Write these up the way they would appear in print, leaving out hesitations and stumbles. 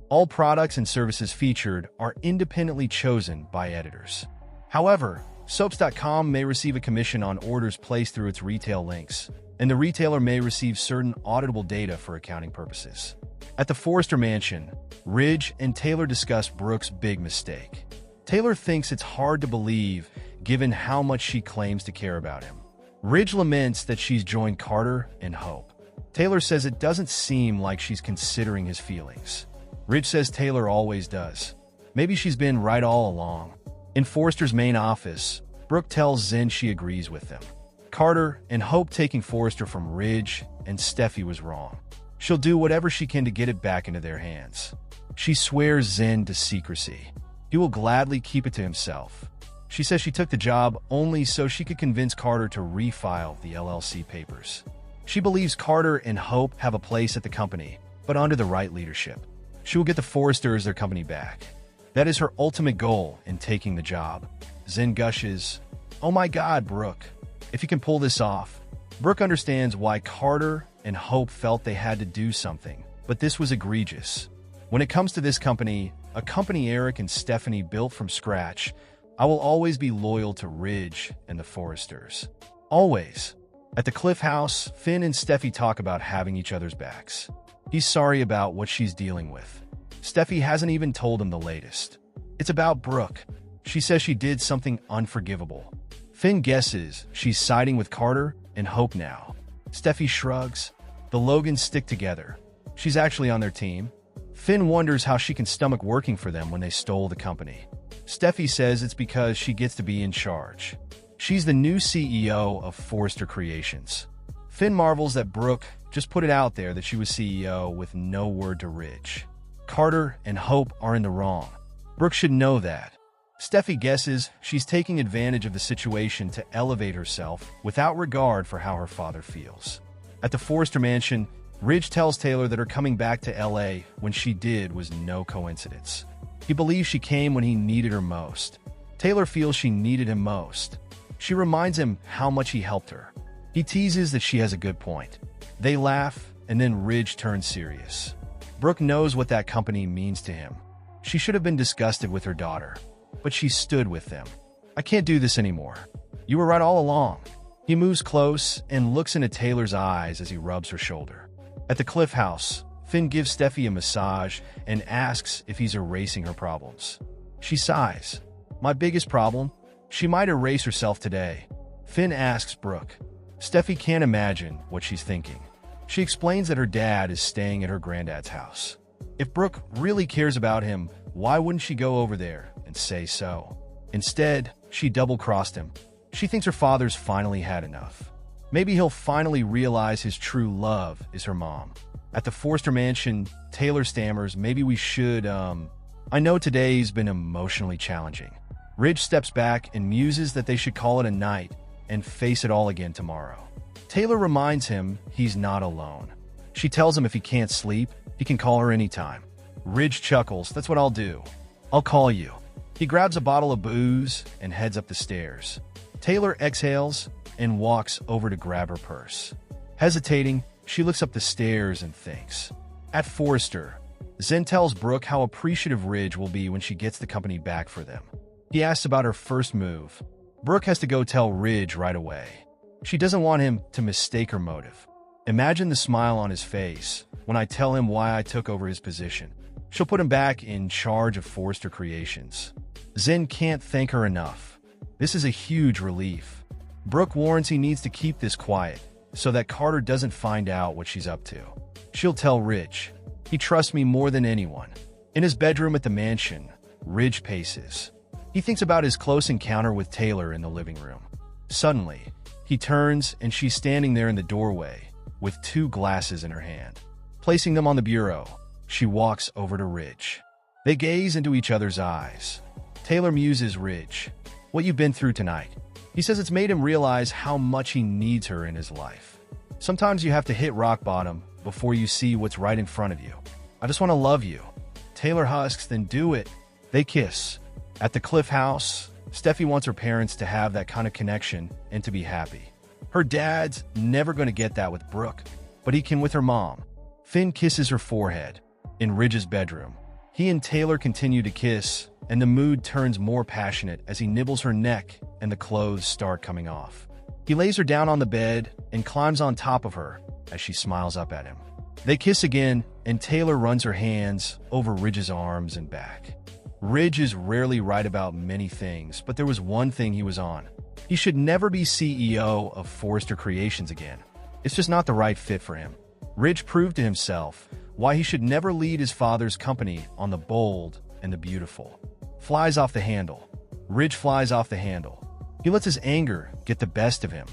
All products and services featured are independently chosen by editors. However, Soaps.com may receive a commission on orders placed through its retail links, and the retailer may receive certain auditable data for accounting purposes. At the Forrester mansion, Ridge and Taylor discuss Brooke's big mistake. Taylor thinks it's hard to believe given how much she claims to care about him. Ridge laments that she's joined Carter and Hope. Taylor says it doesn't seem like she's considering his feelings. Ridge says Taylor always does. Maybe she's been right all along. In Forrester's main office, Brooke tells Zen she agrees with them. Carter and Hope taking Forrester from Ridge and Steffy was wrong. She'll do whatever she can to get it back into their hands. She swears Zen to secrecy. He will gladly keep it to himself. She says she took the job only so she could convince Carter to refile the LLC papers. She believes Carter and Hope have a place at the company, but under the right leadership. She will get the Forresters their company back. That is her ultimate goal in taking the job. Zen gushes, "Oh my God, Brooke, if you can pull this off." Brooke understands why Carter and Hope felt they had to do something, but this was egregious. When it comes to this company, a company Eric and Stephanie built from scratch, I will always be loyal to Ridge and the Forresters. Always. At the Cliff House, Finn and Steffy talk about having each other's backs. He's sorry about what she's dealing with. Steffy hasn't even told him the latest. It's about Brooke. She says she did something unforgivable. Finn guesses she's siding with Carter and Hope now. Steffy shrugs. The Logans stick together. She's actually on their team. Finn wonders how she can stomach working for them when they stole the company. Steffy says it's because she gets to be in charge. She's the new CEO of Forrester Creations. Finn marvels that Brooke just put it out there that she was CEO with no word to Ridge. Carter and Hope are in the wrong. Brooke should know that. Steffy guesses she's taking advantage of the situation to elevate herself without regard for how her father feels. At the Forrester mansion, Ridge tells Taylor that her coming back to LA when she did was no coincidence. He believes she came when he needed her most. Taylor feels she needed him most. She reminds him how much he helped her. He teases that she has a good point. They laugh, and then Ridge turns serious. Brooke knows what that company means to him. She should have been disgusted with her daughter, but she stood with them. "I can't do this anymore. You were right all along." He moves close and looks into Taylor's eyes as he rubs her shoulder. At the Cliff House, Finn gives Steffy a massage and asks if he's erasing her problems. She sighs. "My biggest problem? She might erase herself today." Finn asks Brooke. Steffy can't imagine what she's thinking. She explains that her dad is staying at her granddad's house. If Brooke really cares about him, why wouldn't she go over there and say so? Instead, she double-crossed him. She thinks her father's finally had enough. Maybe he'll finally realize his true love is her mom. At the Forrester mansion, Taylor stammers, "Maybe we should, I know today's been emotionally challenging." Ridge steps back and muses that they should call it a night and face it all again tomorrow. Taylor reminds him he's not alone. She tells him if he can't sleep, he can call her anytime. Ridge chuckles, "That's what I'll do. I'll call you." He grabs a bottle of booze and heads up the stairs. Taylor exhales and walks over to grab her purse. Hesitating, she looks up the stairs and thinks. At Forrester, Zen tells Brooke how appreciative Ridge will be when she gets the company back for them. He asks about her first move. Brooke has to go tell Ridge right away. She doesn't want him to mistake her motive. Imagine the smile on his face when I tell him why I took over his position. She'll put him back in charge of Forrester Creations. Zen can't thank her enough. This is a huge relief. Brooke warns he needs to keep this quiet so that Carter doesn't find out what she's up to. She'll tell Ridge. He trusts me more than anyone. In his bedroom at the mansion, Ridge paces. He thinks about his close encounter with Taylor in the living room. Suddenly, he turns and she's standing there in the doorway with 2 glasses in her hand. Placing them on the bureau, she walks over to Ridge. They gaze into each other's eyes. Taylor muses Ridge. "What you've been through tonight." He says it's made him realize how much he needs her in his life. "Sometimes you have to hit rock bottom before you see what's right in front of you. I just want to love you." Taylor husks, "Then do it." They kiss. At the Cliff House, Steffi wants her parents to have that kind of connection and to be happy. Her dad's never going to get that with Brooke, but he can with her mom. Finn kisses her forehead. In Ridge's bedroom, He and Taylor continue to kiss, and the mood turns more passionate as he nibbles her neck and the clothes start coming off. He lays her down on the bed and climbs on top of her as she smiles up at him. They kiss again, and Taylor runs her hands over Ridge's arms and back. Ridge is rarely right about many things, but there was one thing he was on. He should never be CEO of Forrester Creations again. It's just not the right fit for him. Ridge proved to himself why he should never lead his father's company on the bold and the beautiful. Flies off the handle. Ridge flies off the handle. He lets his anger get the best of him.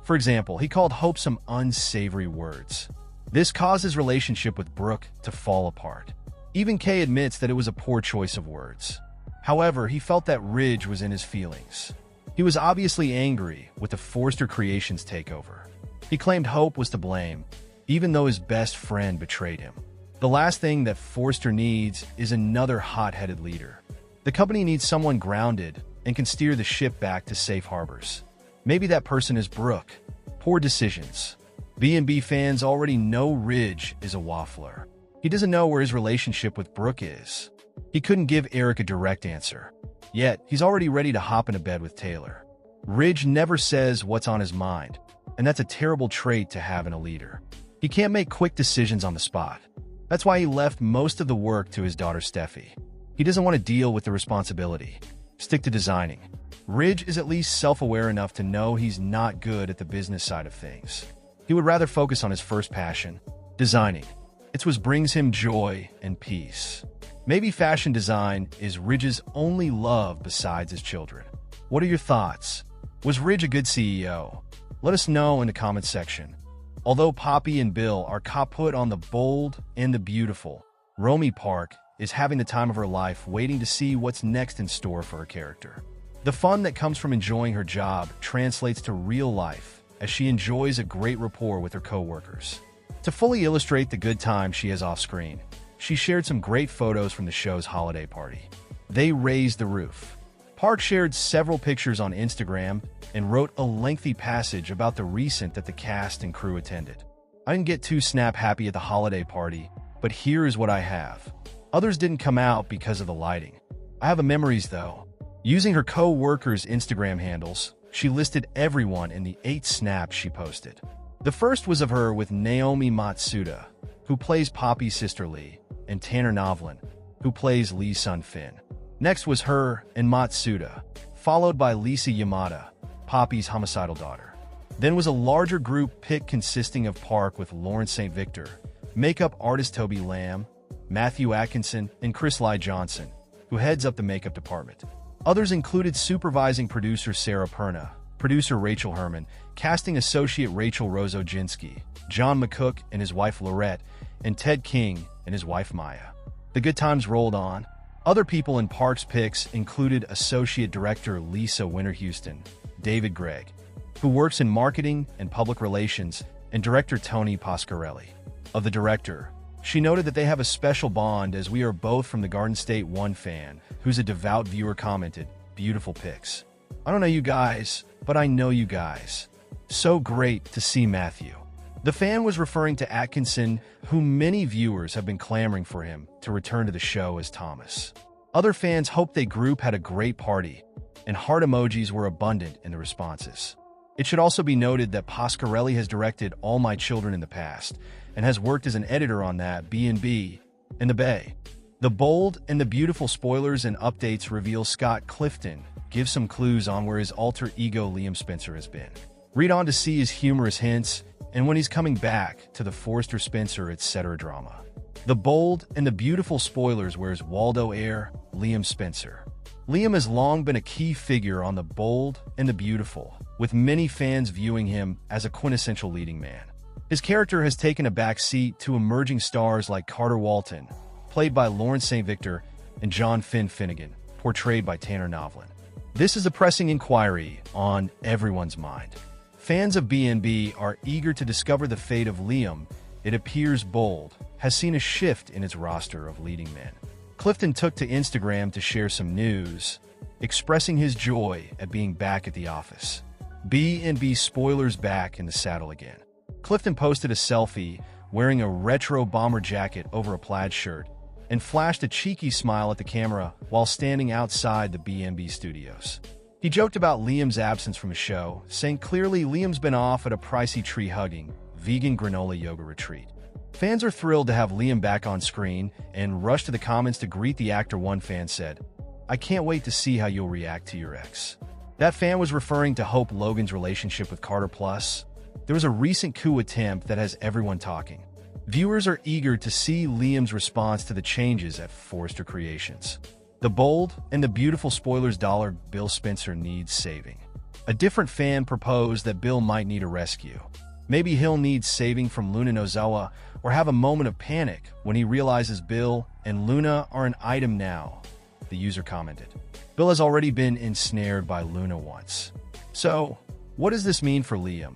For example, he called Hope some unsavory words. This caused his relationship with Brooke to fall apart. Even Kay admits that it was a poor choice of words. However, he felt that Ridge was in his feelings. He was obviously angry with the Forrester Creations takeover. He claimed Hope was to blame, even though his best friend betrayed him. The last thing that Forrester needs is another hot-headed leader. The company needs someone grounded and can steer the ship back to safe harbors. Maybe that person is Brooke. Poor decisions. B&B fans already know Ridge is a waffler. He doesn't know where his relationship with Brooke is. He couldn't give Eric a direct answer. Yet, he's already ready to hop into bed with Taylor. Ridge never says what's on his mind, and that's a terrible trait to have in a leader. He can't make quick decisions on the spot. That's why he left most of the work to his daughter Steffy. He doesn't want to deal with the responsibility. Stick to designing. Ridge is at least self-aware enough to know he's not good at the business side of things. He would rather focus on his first passion, designing. It's what brings him joy and peace. Maybe fashion design is Ridge's only love besides his children. What are your thoughts? Was Ridge a good CEO? Let us know in the comments section. Although Poppy and Bill are kaput on the bold and the beautiful, Romy Park is having the time of her life waiting to see what's next in store for her character. The fun that comes from enjoying her job translates to real life as she enjoys a great rapport with her co-workers. To fully illustrate the good time she has off-screen, she shared some great photos from the show's holiday party. They raised the roof. Park shared several pictures on Instagram and wrote a lengthy passage about the recent that the cast and crew attended. I didn't get too snap happy at the holiday party, but here is what I have. Others didn't come out because of the lighting. I have a memories though. Using her co-workers' Instagram handles, she listed everyone in the 8 snaps she posted. The first was of her with Naomi Matsuda, who plays Poppy's sister Lee, and Tanner Novlin, who plays Lee's son Finn. Next was her and Matsuda, followed by Lisa Yamada, Poppy's homicidal daughter. Then was a larger group pic consisting of Park with Lauren St. Victor, makeup artist Toby Lamb, Matthew Atkinson, and Chris Lai Johnson, who heads up the makeup department. Others included supervising producer Sarah Perna, producer Rachel Herman, casting associate Rachel Rozoginski, John McCook and his wife Lorette, and Ted King and his wife Maya. The good times rolled on. Other people in Park's picks included associate director Lisa Winter-Houston, David Gregg, who works in marketing and public relations, and director Tony Pasquarelli. Of the director, she noted that they have a special bond as we are both from the Garden State One fan, who's a devout viewer commented, "Beautiful pics. I don't know you guys, but I know you guys. So great to see Matthew." The fan was referring to Atkinson, who many viewers have been clamoring for him to return to the show as Thomas. Other fans hoped the group had a great party, and heart emojis were abundant in the responses. It should also be noted that Pasquarelli has directed All My Children in the past, and has worked as an editor on that B&B in the Bay. The bold and the beautiful spoilers and updates reveal Scott Clifton gives some clues on where his alter ego Liam Spencer has been. Read on to see his humorous hints and when he's coming back to the Forrester Spencer etc. drama. The bold and the beautiful spoilers wears Waldo Air, Liam Spencer. Liam has long been a key figure on The Bold and the Beautiful, with many fans viewing him as a quintessential leading man. His character has taken a back seat to emerging stars like Carter Walton, played by Lauren St. Victor, and John Finn Finnegan, portrayed by Tanner Novlin. This is a pressing inquiry on everyone's mind. Fans of B&B are eager to discover the fate of Liam. It appears Bold has seen a shift in its roster of leading men. Clifton took to Instagram to share some news, expressing his joy at being back at the office. B&B spoilers back in the saddle again. Clifton posted a selfie wearing a retro bomber jacket over a plaid shirt, and flashed a cheeky smile at the camera while standing outside the B&B studios. He joked about Liam's absence from the show, saying clearly Liam's been off at a pricey tree-hugging, vegan granola yoga retreat. Fans are thrilled to have Liam back on screen and rushed to the comments to greet the actor. One fan said, "I can't wait to see how you'll react to your ex." That fan was referring to Hope Logan's relationship with Carter. Plus, there was a recent coup attempt that has everyone talking. Viewers are eager to see Liam's response to the changes at Forrester Creations. The bold and the beautiful spoilers dollar Bill Spencer needs saving. A different fan proposed that Bill might need a rescue. Maybe he'll need saving from Luna Nozawa or have a moment of panic when he realizes Bill and Luna are an item now, the user commented. Bill has already been ensnared by Luna once. So, what does this mean for Liam?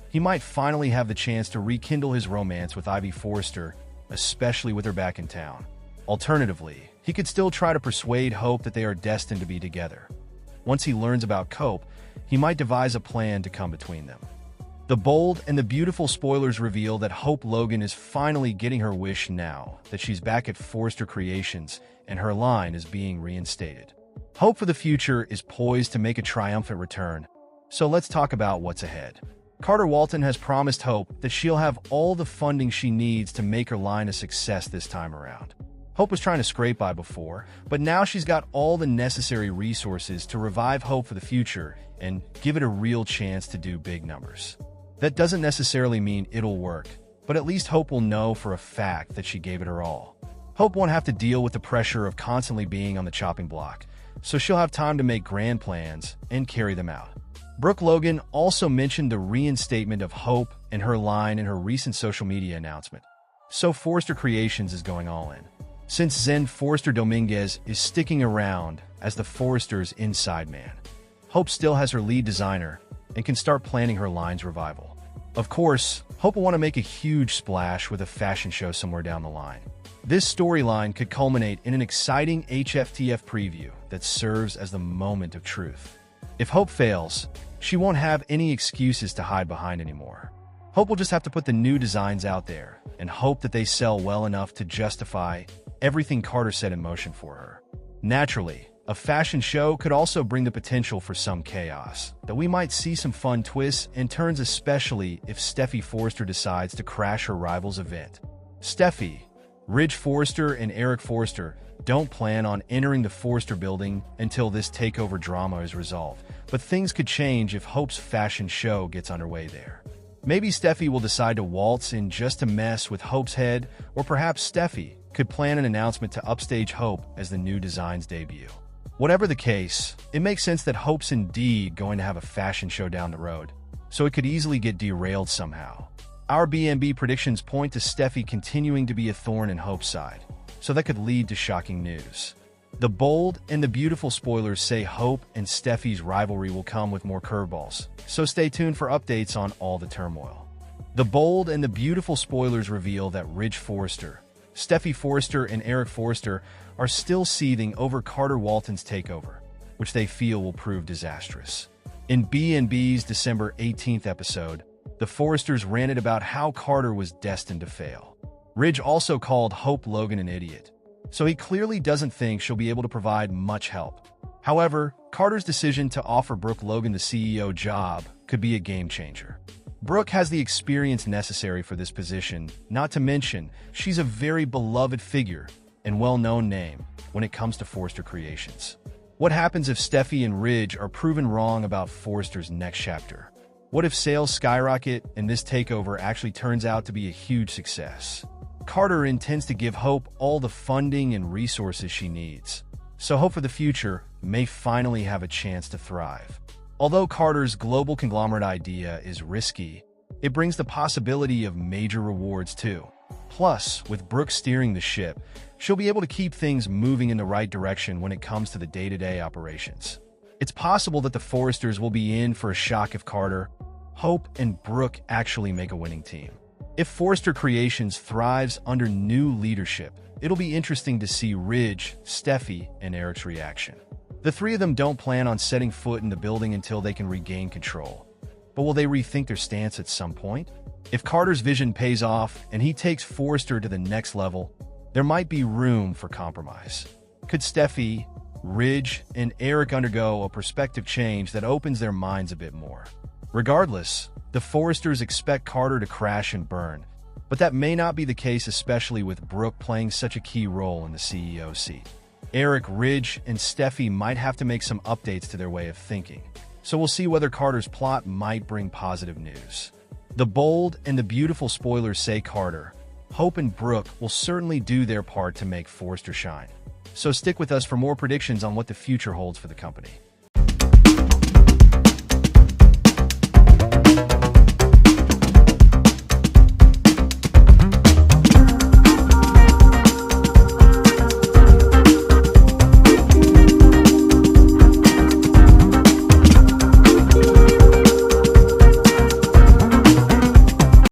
He might finally have the chance to rekindle his romance with Ivy Forrester, especially with her back in town. Alternatively, he could still try to persuade Hope that they are destined to be together. Once he learns about Cope, he might devise a plan to come between them. The bold and the beautiful spoilers reveal that Hope Logan is finally getting her wish now that she's back at Forrester Creations and her line is being reinstated. Hope for the future is poised to make a triumphant return. So let's talk about what's ahead. Carter Walton has promised Hope that she'll have all the funding she needs to make her line a success this time around. Hope was trying to scrape by before, but now she's got all the necessary resources to revive Hope for the future and give it a real chance to do big numbers. That doesn't necessarily mean it'll work, but at least Hope will know for a fact that she gave it her all. Hope won't have to deal with the pressure of constantly being on the chopping block, so she'll have time to make grand plans and carry them out. Brooke Logan also mentioned the reinstatement of Hope and her line in her recent social media announcement. So Forrester Creations is going all in. Since Zen Forrester Dominguez is sticking around as the Forrester's inside man, Hope still has her lead designer and can start planning her line's revival. Of course, Hope will want to make a huge splash with a fashion show somewhere down the line. This storyline could culminate in an exciting HFTF preview that serves as the moment of truth. If Hope fails, she won't have any excuses to hide behind anymore. Hope will just have to put the new designs out there and hope that they sell well enough to justify everything Carter set in motion for her. Naturally, a fashion show could also bring the potential for some chaos, that we might see some fun twists and turns, especially if Steffy Forrester decides to crash her rival's event. Steffy, Ridge Forrester, and Eric Forrester don't plan on entering the Forrester building until this takeover drama is resolved, but things could change if Hope's fashion show gets underway there. Maybe Steffy will decide to waltz in just to mess with Hope's head, or perhaps Steffy could plan an announcement to upstage Hope as the new design's debut. Whatever the case, it makes sense that Hope's indeed going to have a fashion show down the road, so it could easily get derailed somehow. Our B&B predictions point to Steffy continuing to be a thorn in Hope's side, so that could lead to shocking news. The bold and the beautiful spoilers say Hope and Steffy's rivalry will come with more curveballs, so stay tuned for updates on all the turmoil. The bold and the beautiful spoilers reveal that Ridge Forrester, Steffy Forrester, and Eric Forrester are still seething over Carter Walton's takeover, which they feel will prove disastrous. In B&B's December 18th episode, the Forresters ranted about how Carter was destined to fail. Ridge also called Hope Logan an idiot, so he clearly doesn't think she'll be able to provide much help. However, Carter's decision to offer Brooke Logan the CEO job could be a game changer. Brooke has the experience necessary for this position, not to mention she's a very beloved figure and well-known name when it comes to Forrester Creations. What happens if Steffy and Ridge are proven wrong about Forrester's next chapter? What if sales skyrocket and this takeover actually turns out to be a huge success? Carter intends to give Hope all the funding and resources she needs, so Hope for the future may finally have a chance to thrive. Although Carter's global conglomerate idea is risky, it brings the possibility of major rewards too. Plus, with Brooke steering the ship, she'll be able to keep things moving in the right direction when it comes to the day-to-day operations. It's possible that the Forresters will be in for a shock if Carter, Hope, and Brooke actually make a winning team. If Forrester Creations thrives under new leadership, it'll be interesting to see Ridge, Steffy, and Eric's reaction. The three of them don't plan on setting foot in the building until they can regain control. But will they rethink their stance at some point? If Carter's vision pays off and he takes Forrester to the next level, there might be room for compromise. Could Steffy, Ridge, and Eric undergo a perspective change that opens their minds a bit more? Regardless, the Forresters expect Carter to crash and burn, but that may not be the case, especially with Brooke playing such a key role in the CEO seat. Eric, Ridge, and Steffy might have to make some updates to their way of thinking, so we'll see whether Carter's plot might bring positive news. The bold and the beautiful spoilers say Carter, Hope, and Brooke will certainly do their part to make Forrester shine. So stick with us for more predictions on what the future holds for the company.